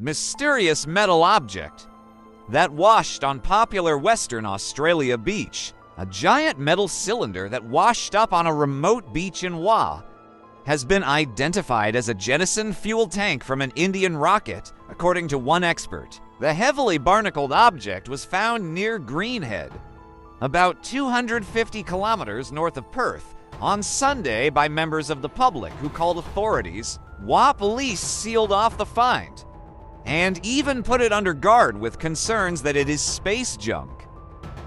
Mysterious metal object that washed on popular Western Australia beach. A giant metal cylinder that washed up on a remote beach in Wa has been identified as a jettisoned fuel tank from an Indian rocket, according to one expert. The heavily barnacled object was found near Greenhead, about 250 kilometers north of Perth, on Sunday by members of the public who called authorities. Wa police sealed off the find and even put it under guard with concerns that it is space junk,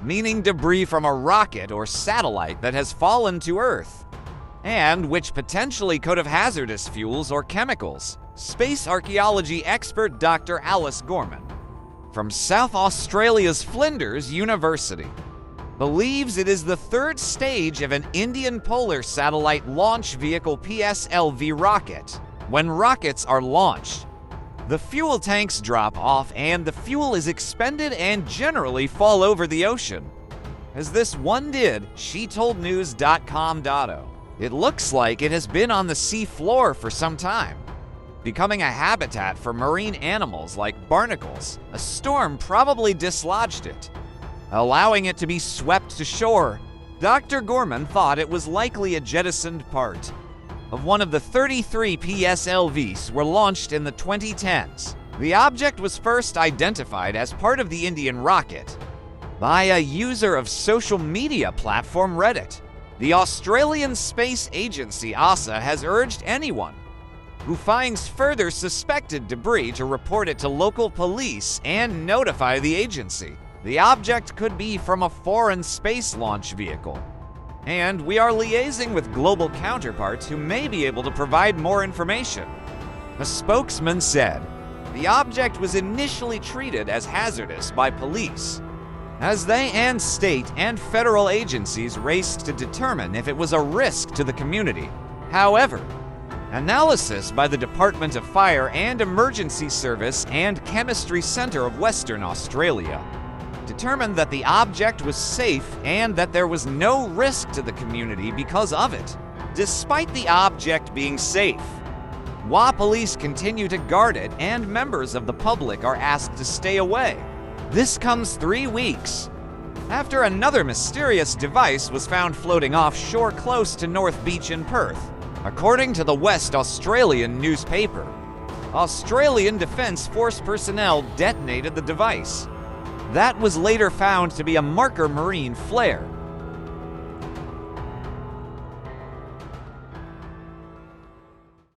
meaning debris from a rocket or satellite that has fallen to Earth, and which potentially could have hazardous fuels or chemicals. Space archaeology expert Dr. Alice Gorman, from South Australia's Flinders University, believes it is the third stage of an Indian Polar Satellite Launch Vehicle PSLV rocket. When rockets are launched, the fuel tanks drop off and the fuel is expended and generally fall over the ocean, as this one did, she told news.com.au. It looks like it has been on the sea floor for some time, becoming a habitat for marine animals like barnacles. A storm probably dislodged it, allowing it to be swept to shore. Dr. Gorman thought it was likely a jettisoned part of one of the 33 PSLVs were launched in the 2010s. The object was first identified as part of the Indian rocket by a user of social media platform Reddit. The Australian Space Agency ASA has urged anyone who finds further suspected debris to report it to local police and notify the agency. The object could be from a foreign space launch vehicle, and we are liaising with global counterparts who may be able to provide more information. A spokesman said the object was initially treated as hazardous by police, as they and state and federal agencies raced to determine if it was a risk to the community. However, analysis by the Department of Fire and Emergency Service and Chemistry Centre of Western Australia determined that the object was safe and that there was no risk to the community because of it. Despite the object being safe, Wa police continue to guard it and members of the public are asked to stay away. This comes 3 weeks after another mysterious device was found floating offshore close to North Beach in Perth. According to the West Australian newspaper, Australian Defence Force personnel detonated the device. That was later found to be a marker marine flare,